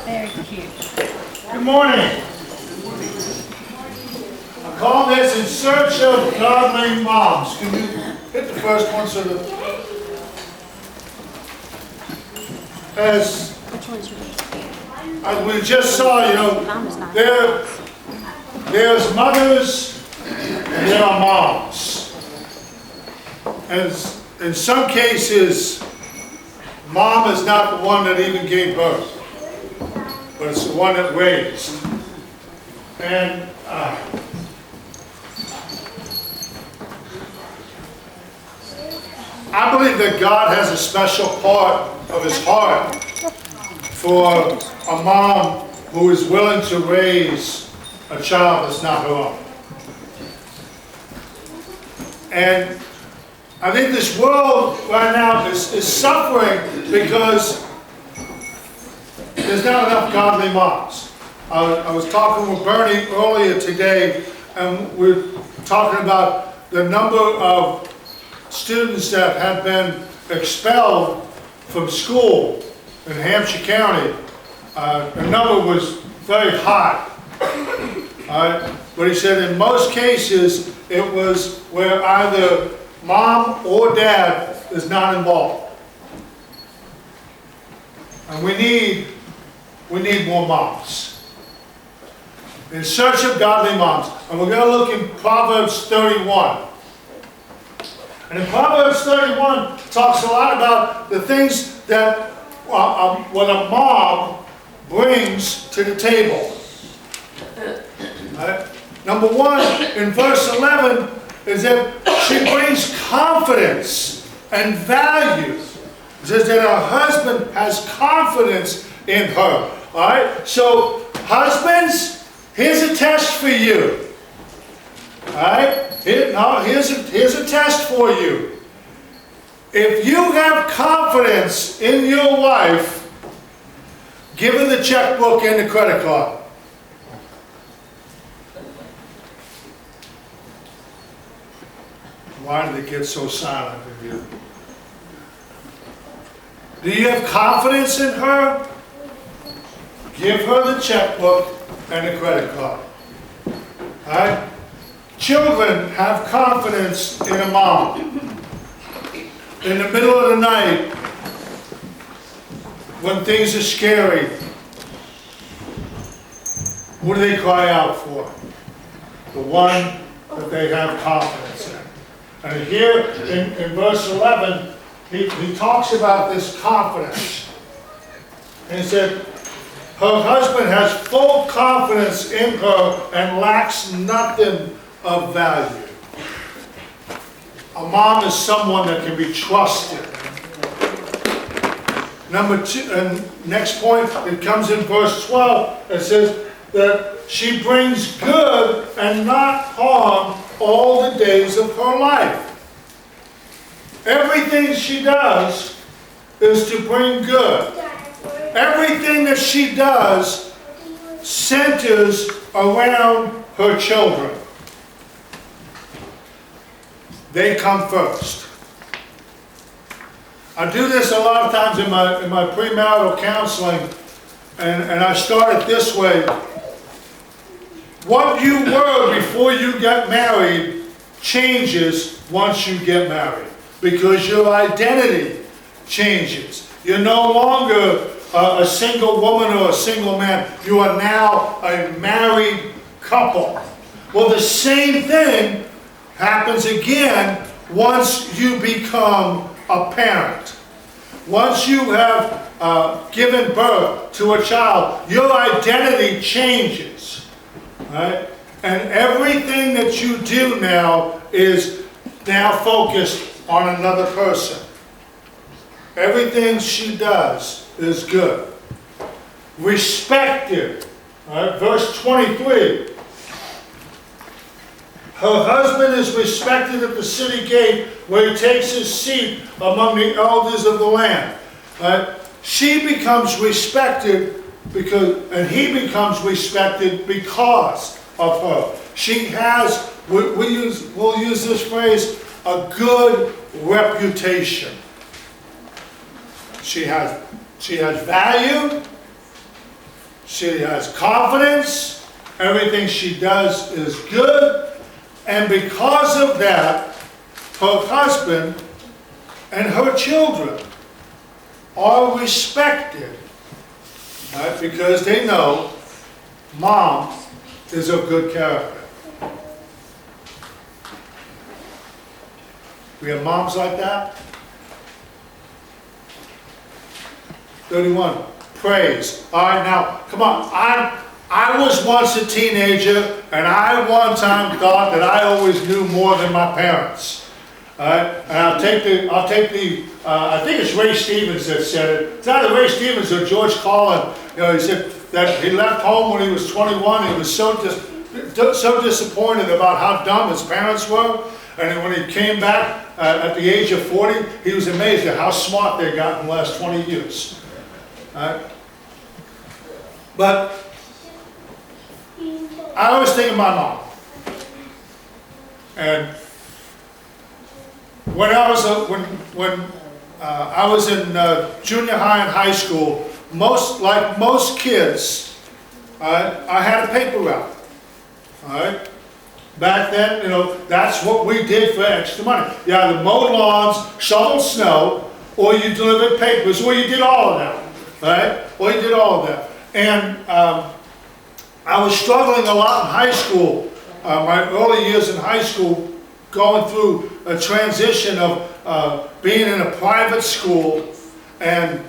Very cute. Good morning. I call this In Search of Godly Moms. Can you hit the first one so that as we just saw, there's mothers and there are moms. And in some cases, mom is not the one that even gave birth, but it's the one that raised. And I believe that God has a special part of His heart for a mom who is willing to raise a child that's not her own. And I think this world right now is suffering because there's not enough godly moms. I was talking with Bernie earlier today, and we're talking about the number of students that have been expelled from school in Hampshire County. The number was very high. But he said in most cases it was where either mom or dad is not involved. And we need more moms. In Search of Godly Moms. And we're going to look in Proverbs 31. And in Proverbs 31 talks a lot about the things that what a mom brings to the table. Right? Number one, in verse 11, is that she brings confidence and value. It says that her husband has confidence in her. All right? So, husbands, here's a test for you. All right? Here's a test for you. If you have confidence in your wife, give her the checkbook and the credit card. Why did it get so silent in you? Do you have confidence in her? Give her the checkbook and the credit card. All right? Children have confidence in a mom. In the middle of the night, when things are scary, what do they cry out for? The one that they have confidence in. And here in verse 11, he talks about this confidence. And he said, her husband has full confidence in her and lacks nothing of value. A mom is someone that can be trusted. Number two, and next point, it comes in verse 12. It says that she brings good and not harm all the days of her life. Everything she does is to bring good. Everything that she does centers around her children. They come first. I do this a lot of times in my premarital counseling, and I start it this way. What you were before you got married changes once you get married, because your identity changes. You're no longer a single woman or a single man. You are now a married couple. Well, the same thing happens again once you become a parent. Once you have given birth to a child, your identity changes. Right? And everything that you do now is now focused on another person. Everything she does is good. Respected. Right? Verse 23. Her husband is respected at the city gate where he takes his seat among the elders of the land. Right? She becomes respected and he becomes respected because of her. She has, we'll use this phrase, a good reputation. She has value, She has confidence. Everything she does is good. And because of that, her husband and her children are respected, right? Because they know mom is of good character. We have moms like that. 31, praise. All right, now, come on. I was once a teenager, and I one time thought that I always knew more than my parents. All right, and I think it's Ray Stevens that said it. It's either Ray Stevens or George Carlin. You know, he said that he left home when he was 21. He was so disappointed about how dumb his parents were. And then when he came back at the age of 40, he was amazed at how smart they got in the last 20 years. All right? But I always think of my mom. And when I was in junior high and high school, like most kids, I had a paper route. All right. Back then, you know, that's what we did for extra money. You either mowed lawns, shoveled snow, or you delivered papers, or you did all of that. All right. Or you did all of that. And I was struggling a lot in high school. My early years in high school, going through a transition of being in a private school and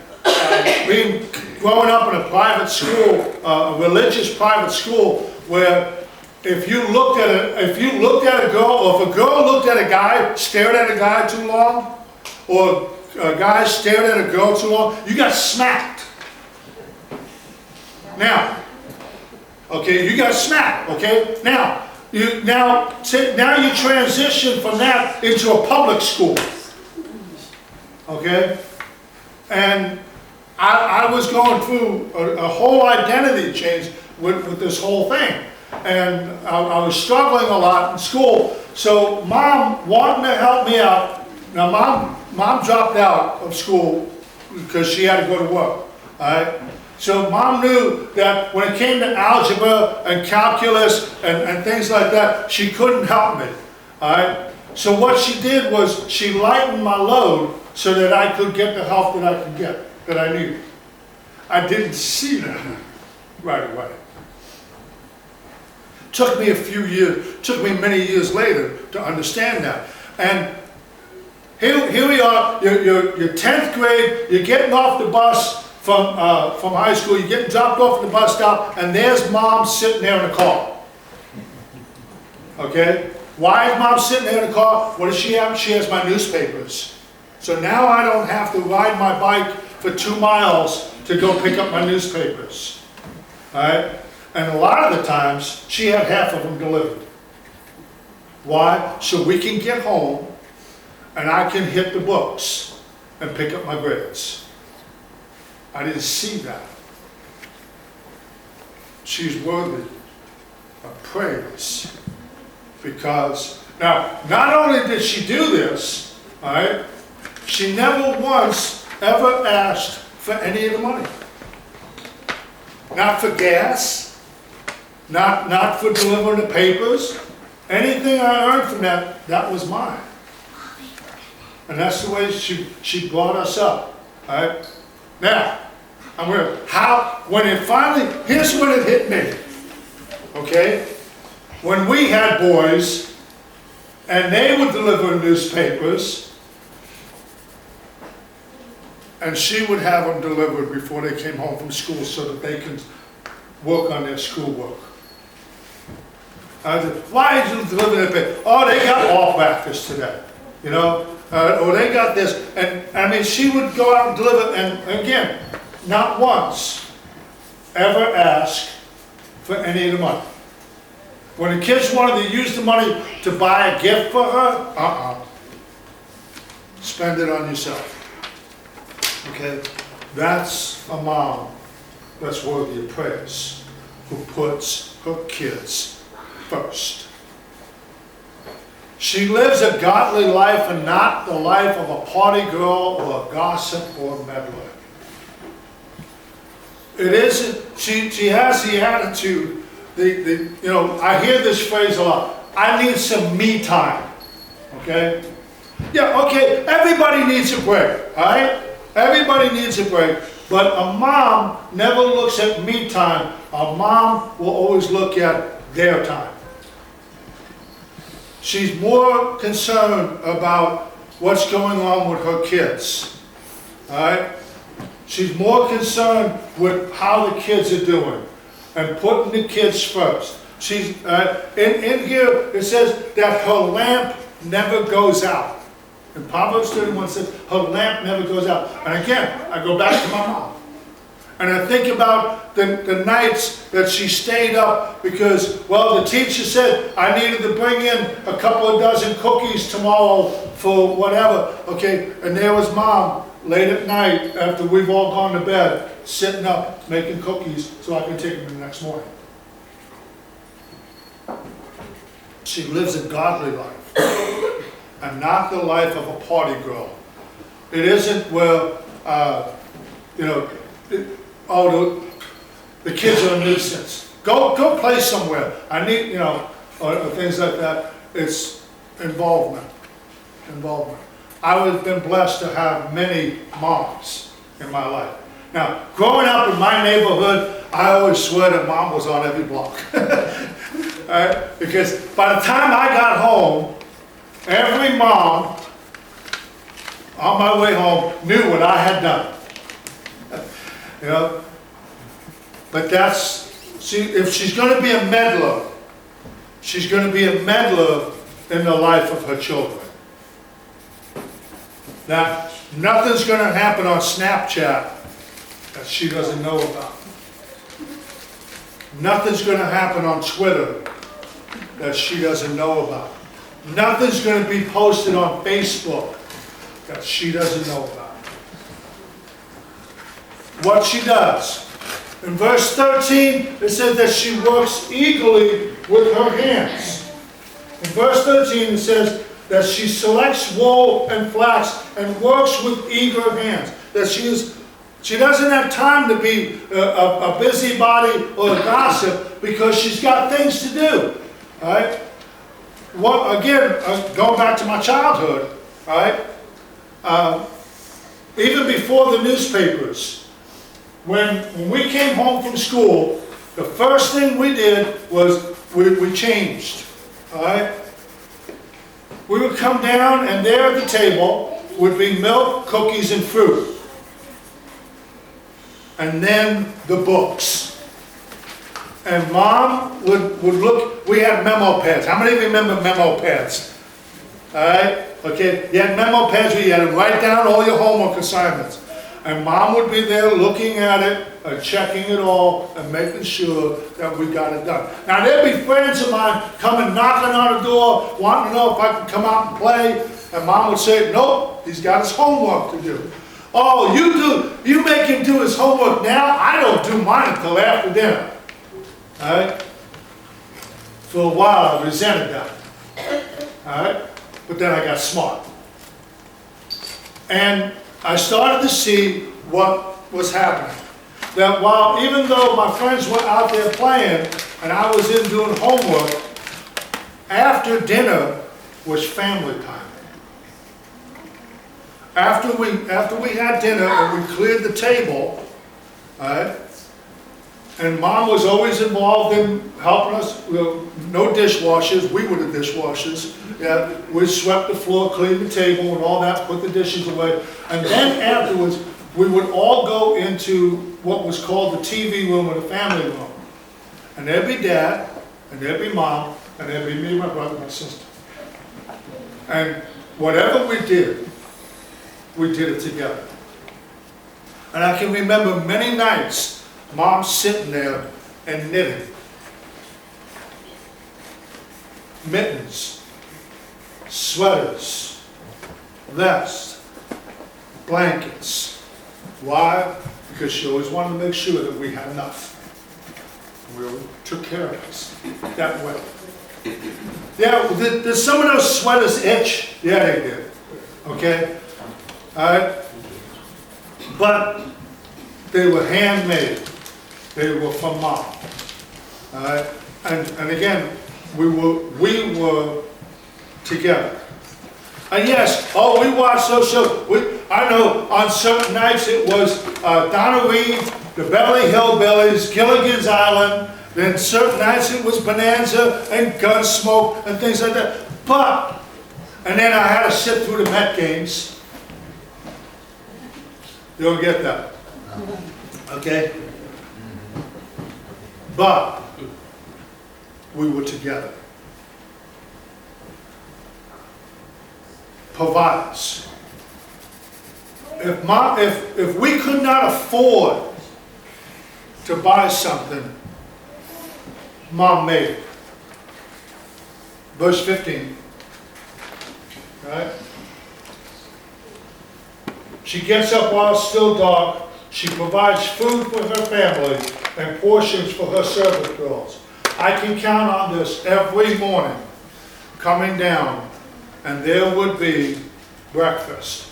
growing up in a private school, a religious private school, where if you looked at a girl, or if a girl looked at a guy, stared at a guy too long, or a guy stared at a girl too long, you got smacked. Now, okay, you got smacked. Okay, now you transition from that into a public school. Okay, and I was going through a whole identity change with this whole thing. And I was struggling a lot in school. So mom wanted to help me out. Now mom dropped out of school because she had to go to work. All right. So mom knew that when it came to algebra and calculus and things like that, she couldn't help me. All right. So what she did was she lightened my load so that I could get the help that I could get, that I needed. I didn't see that right away. Took me a few years, took me many years later to understand that. And here we are, you're 10th grade, you're getting off the bus from high school, you're getting dropped off at the bus stop, and there's mom sitting there in the car. Okay? Why is mom sitting there in the car? What does she have? She has my newspapers. So now I don't have to ride my bike for 2 miles to go pick up my newspapers. All right? And a lot of the times, she had half of them delivered. Why? So we can get home and I can hit the books and pick up my grades. I didn't see that. She's worthy of praise. Because, now, not only did she do this, all right, she never once ever asked for any of the money. Not for gas. Not for delivering the papers. Anything I earned from that was mine. And that's the way she brought us up. All right? Now, here's when it hit me. Okay? When we had boys, and they would deliver newspapers, and she would have them delivered before they came home from school so that they can work on their schoolwork. Why did you deliver that paper? Oh, they got ball practice today, you know, or they got this. And I mean, she would go out and deliver, and again, not once ever ask for any of the money. When the kids wanted to use the money to buy a gift for her, spend it on yourself. Okay, that's a mom that's worthy of praise, who puts her kids first. She lives a godly life and not the life of a party girl or a gossip or a meddler. It isn't, she has the attitude, you know, I hear this phrase a lot, I need some me time, okay? Yeah, okay, everybody needs a break, all right? Everybody needs a break, but a mom never looks at me time. A mom will always look at their time. She's more concerned about what's going on with her kids, all right? She's more concerned with how the kids are doing and putting the kids first. She's, in here it says that her lamp never goes out. In Proverbs 31 says her lamp never goes out. And again, I go back to my mom. And I think about the nights that she stayed up because, well, the teacher said I needed to bring in a couple of dozen cookies tomorrow for whatever. Okay, and there was mom late at night after we've all gone to bed, sitting up making cookies so I can take them the next morning. She lives a godly life and not the life of a party girl. It isn't where, you know, the kids are a nuisance. Go play somewhere. I need, you know, or things like that. It's involvement. I've been blessed to have many moms in my life. Now, growing up in my neighborhood, I always swear that mom was on every block. Right? Because by the time I got home, every mom on my way home knew what I had done. You know? But that's, if she's going to be a meddler, she's going to be a meddler in the life of her children. Now, nothing's going to happen on Snapchat that she doesn't know about. Nothing's going to happen on Twitter that she doesn't know about. Nothing's going to be posted on Facebook that she doesn't know about. What she does. In verse 13, it says that she works eagerly with her hands. In verse 13, it says that she selects wool and flax and works with eager hands. That she doesn't have time to be a busybody or a gossip because she's got things to do. All right? Well, again, going back to my childhood, all right? Even before the newspapers, when we came home from school, the first thing we did was we changed. All right? We would come down, and there at the table would be milk, cookies, and fruit. And then the books. And Mom would look, we had memo pads. How many remember memo pads? All right? Okay, you had memo pads where you had to write down all your homework assignments. And Mom would be there looking at it, checking it all, and making sure that we got it done. Now, there'd be friends of mine coming knocking on the door, wanting to know if I could come out and play. And Mom would say, nope, he's got his homework to do. Oh, you make him do his homework now? I don't do mine until after dinner. All right? For a while, I resented that. All right? But then I got smart. And I started to see what was happening. That while, even though my friends were out there playing and I was in doing homework, after dinner was family time. After we had dinner and we cleared the table, all right, and Mom was always involved in helping us. No dishwashers, we were the dishwashers. Yeah, we swept the floor, cleaned the table and all that, put the dishes away. And then afterwards, we would all go into what was called the TV room or the family room. And there'd be Dad, and there'd be Mom, and there'd be me, my brother, my sister. And whatever we did it together. And I can remember many nights, Mom sitting there and knitting. Mittens, sweaters, vests, blankets. Why? Because she always wanted to make sure that we had enough. We took care of us that way. Yeah, did some of those sweaters itch? Yeah, they did. Okay? All right? But they were handmade. They were from Mom. All right? And again, we were together. And yes, we watched those shows. I know on certain nights it was Donna Reed, the Beverly Hillbillies, Gilligan's Island. Then certain nights it was Bonanza and Gunsmoke and things like that. And then I had to sit through the Met games. You don't get that. Okay? But we were together. Providers. If we could not afford to buy something, Mom made it. Verse 15. Right? She gets up while it's still dark. She provides food for her family and portions for her servant girls. I can count on this every morning coming down, and there would be breakfast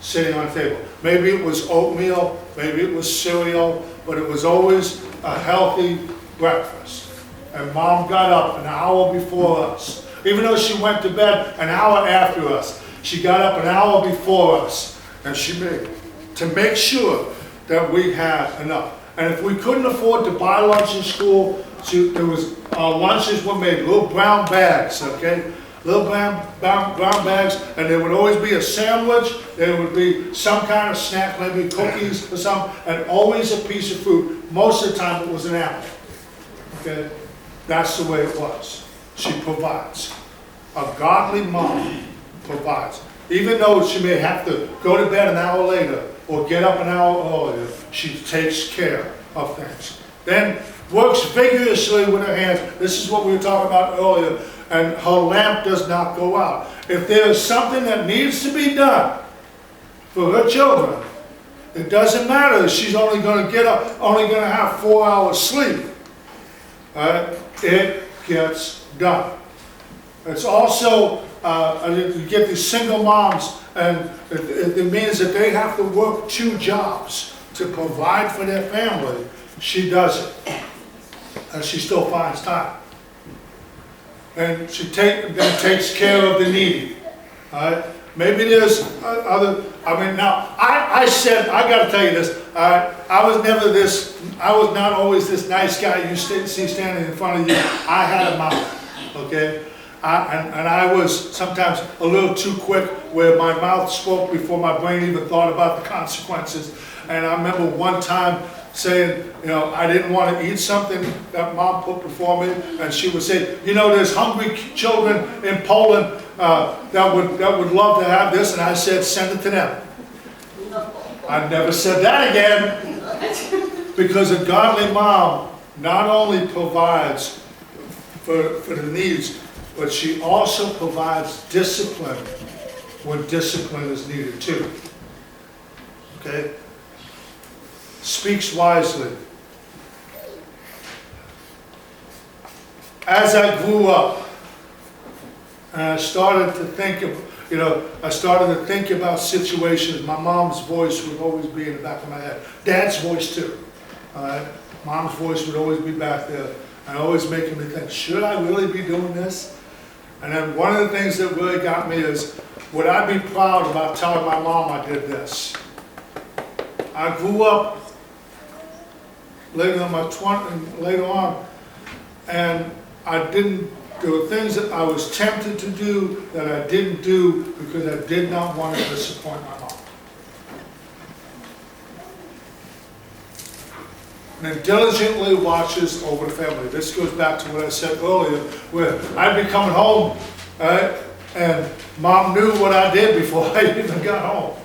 sitting on the table. Maybe it was oatmeal, maybe it was cereal, but it was always a healthy breakfast. And Mom got up an hour before us. Even though she went to bed an hour after us, she got up an hour before us, and she made to make sure that we had enough. And if we couldn't afford to buy lunch in school, there was lunches were made, little brown bags, okay? Little brown bags, and there would always be a sandwich, there would be some kind of snack, maybe cookies or something, and always a piece of fruit. Most of the time it was an apple, okay? That's the way it was. She provides. A godly mom provides. Even though she may have to go to bed an hour later or get up an hour earlier, she takes care of things. Then works vigorously with her hands. This is what we were talking about earlier. And her lamp does not go out. If there is something that needs to be done for her children, it doesn't matter if she's only going to get up, only going to have 4 hours sleep. It gets done. It's also, you get these single moms, and it means that they have to work 2 jobs to provide for their family. She does it, and she still finds time. And she takes care of the needy. All right? Maybe there's other, now, I got to tell you this, I was not always this nice guy you see standing in front of you. I had a mouth, okay? And I was sometimes a little too quick, where my mouth spoke before my brain even thought about the consequences. And I remember one time saying, I didn't want to eat something that Mom put before me, and she would say, there's hungry children in Poland that would love to have this, and I said, send it to them. I never said that again, because a godly mom not only provides for the needs, but she also provides discipline when discipline is needed too. Okay? Speaks wisely. As I grew up, and I started to think about situations, my mom's voice would always be in the back of my head. Dad's voice too. Mom's voice would always be back there, and always making me think, should I really be doing this? And then one of the things that really got me is, would I be proud about telling my mom I did this? I grew up later on, and there were things that I was tempted to do that I didn't do because I did not want to disappoint my mom. And diligently watches over the family. This goes back to what I said earlier, where I'd be coming home, and Mom knew what I did before I even got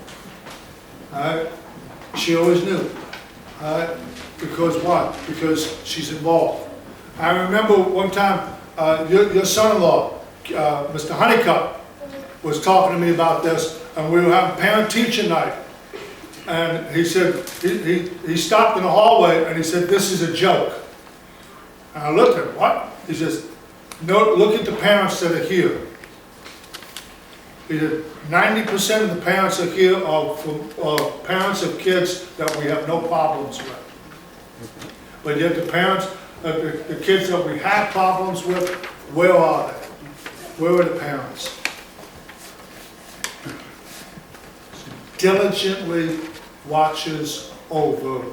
home. She always knew. Because what? Because she's involved. I remember one time, your son-in-law, Mr. Honeycutt, was talking to me about this, and we were having parent-teacher night. And he said, he stopped in the hallway, and he said, this is a joke. And I looked at him, what? He says, no, look at the parents that are here. He said, 90% of the parents are here are parents of kids that we have no problems with. But yet the parents, the kids that we had problems with, where are they? Where are the parents? Diligently watches over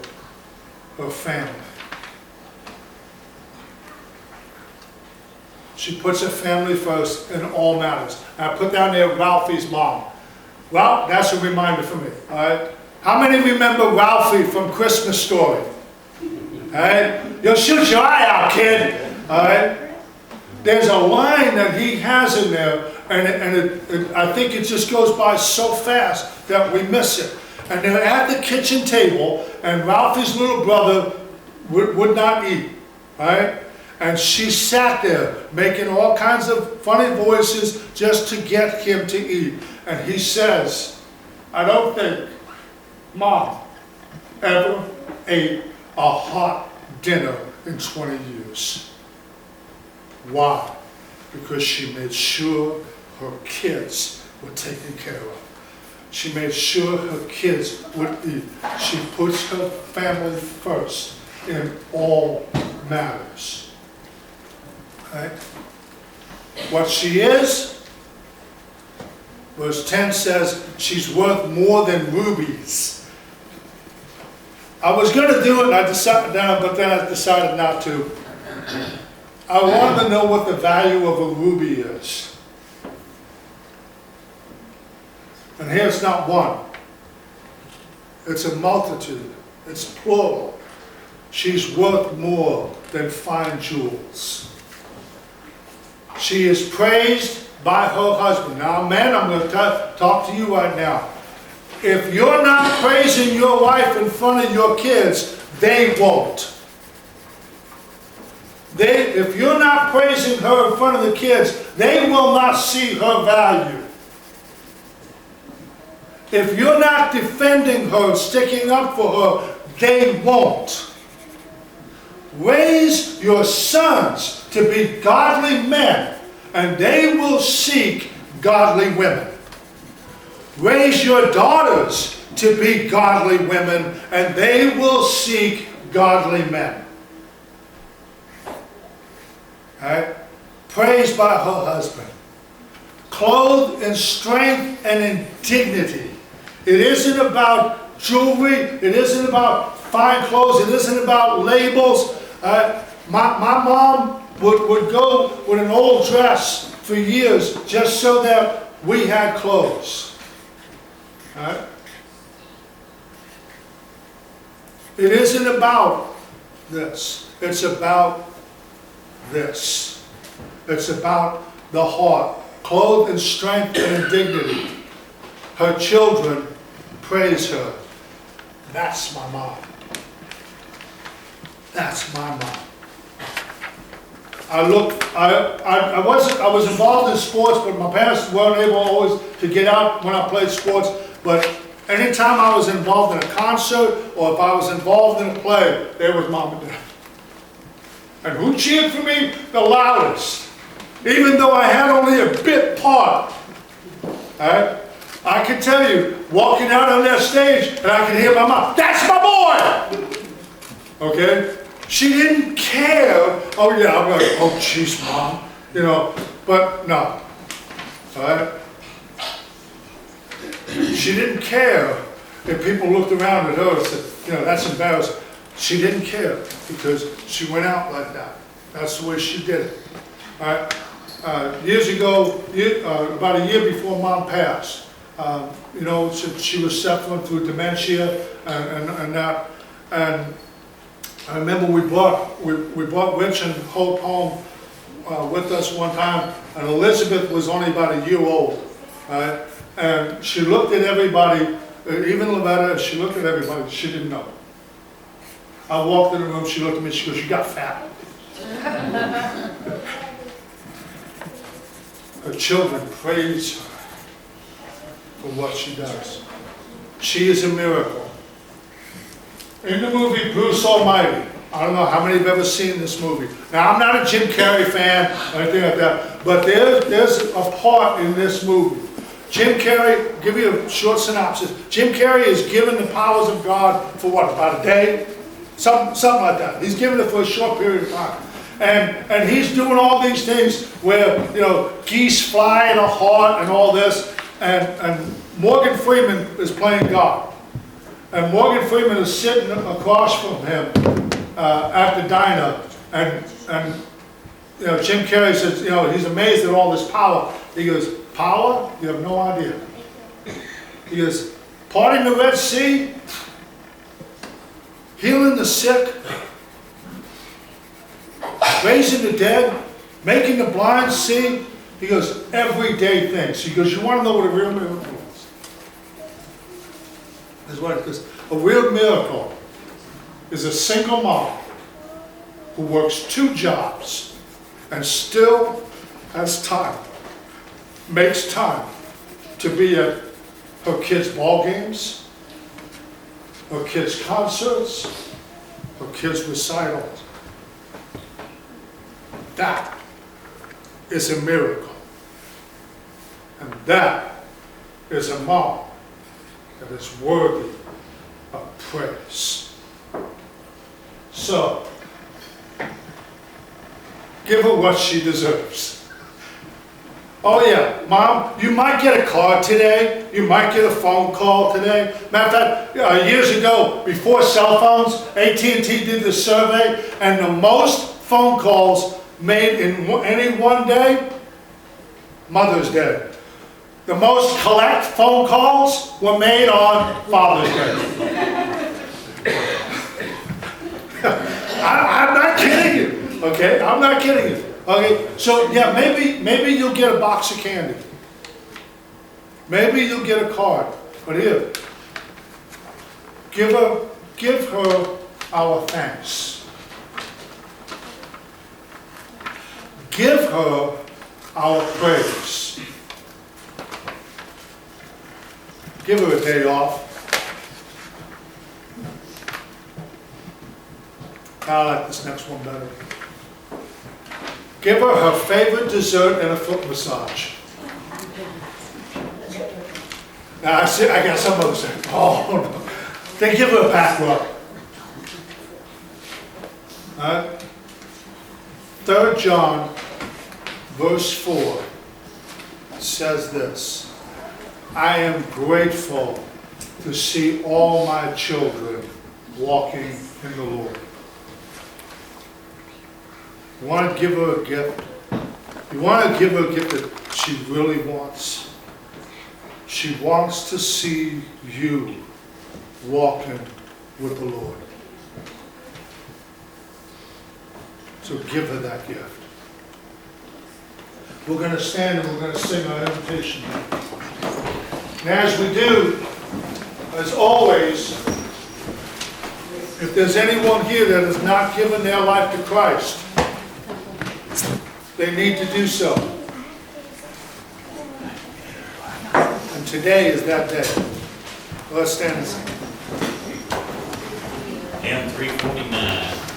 her family. She puts her family first in all matters. And I put down there Ralphie's mom. Well, that's a reminder for me, all right? How many remember Ralphie from Christmas Story? All right? You'll shoot your eye out, kid, all right? There's a line that he has in there, and I think it just goes by so fast that we miss it. And they're at the kitchen table, and Ralphie's little brother would not eat, right? And she sat there making all kinds of funny voices just to get him to eat. And he says, I don't think Mom ever ate a hot dinner in 20 years. Why? Because she made sure her kids were taken care of. She made sure her kids would eat. She puts her family first in all matters. Right? What she is, verse 10 says, she's worth more than rubies. I was going to do it, and but then I decided not to. I wanted to know what the value of a ruby is. And here it's not one. It's a multitude. It's plural. She's worth more than fine jewels. She is praised by her husband. Now, men, I'm going to talk to you right now. If you're not praising your wife in front of your kids, they won't. If you're not praising her in front of the kids, they will not see her value. If you're not defending her, sticking up for her, they won't. Raise your sons to be godly men, and they will seek godly women. Raise your daughters to be godly women, and they will seek godly men. Right? Praised by her husband. Clothed in strength and in dignity. It isn't about jewelry. It isn't about fine clothes. It isn't about labels. My mom would go with an old dress for years just so that we had clothes. Right? It isn't about this. It's about this. It's about the heart, clothed in strength and in dignity. Her children praise her. That's my mom. That's my mom. I was involved in sports, but my parents weren't able always to get out when I played sports. But anytime I was involved in a concert or if I was involved in a play, there was mom and dad. And who cheered for me the loudest? Even though I had only a bit part. Right? I can tell you, walking out on that stage, and I can hear my mom, that's my boy! Okay? She didn't care. Oh yeah, I'm like, oh jeez, Mom. You know, but no. Alright? She didn't care if people looked around at her and said, you know, that's embarrassing. She didn't care because she went out like that. That's the way she did it. Alright? Years ago, about a year before Mom passed, you know, she was suffering through dementia and that. And I remember we brought Rich and Hope home with us one time, and Elizabeth was only about a year old. Right? And she looked at everybody, even Loretta, she looked at everybody, she didn't know. I walked in the room, she looked at me, she goes, you got fat. Her children praise her for what she does. She is a miracle. In the movie Bruce Almighty, I don't know how many have ever seen this movie. Now, I'm not a Jim Carrey fan or anything like that, but there's a part in this movie. Jim Carrey, give you a short synopsis. Jim Carrey is given the powers of God for what, about a day? Something like that. He's giving it for a short period of time. And he's doing all these things where, geese fly in a heart and all this. And Morgan Freeman is playing God. And Morgan Freeman is sitting across from him at the diner. And Jim Carrey says, he's amazed at all this power. He goes, power? You have no idea. He goes, parting the Red Sea, healing the sick, raising the dead, making the blind see. He goes, everyday things. He goes, you want to know what a real miracle is? That's what it is. A real miracle is a single mom who works 2 jobs and still has time, makes time to be at her kids' ball games, her kids' concerts, her kids' recitals. That is a miracle. And that is a mom that is worthy of praise. So, give her what she deserves. Oh yeah, Mom, you might get a card today. You might get a phone call today. Matter of fact, years ago, before cell phones, AT&T did the survey, and the most phone calls made in any one day, Mother's Day. The most collect phone calls were made on Father's Day. I'm not kidding you, okay? I'm not kidding you. Okay, so yeah, maybe you'll get a box of candy. Maybe you'll get a card. But here, give her our thanks. Give her our praise. Give her a day off. I like this next one better. Give her her favorite dessert and a foot massage. Now I got some others saying, oh no. They give her a back rub. Alright? 3 John verse 4 says this: I am grateful to see all my children walking in the Lord. You want to give her a gift? You want to give her a gift that she really wants? She wants to see you walking with the Lord. So give her that gift. We're going to stand and we're going to sing our invitation. And as we do, as always, if there's anyone here that has not given their life to Christ, they need to do so. And today is that day. Let's stand and sing. Hymn 349.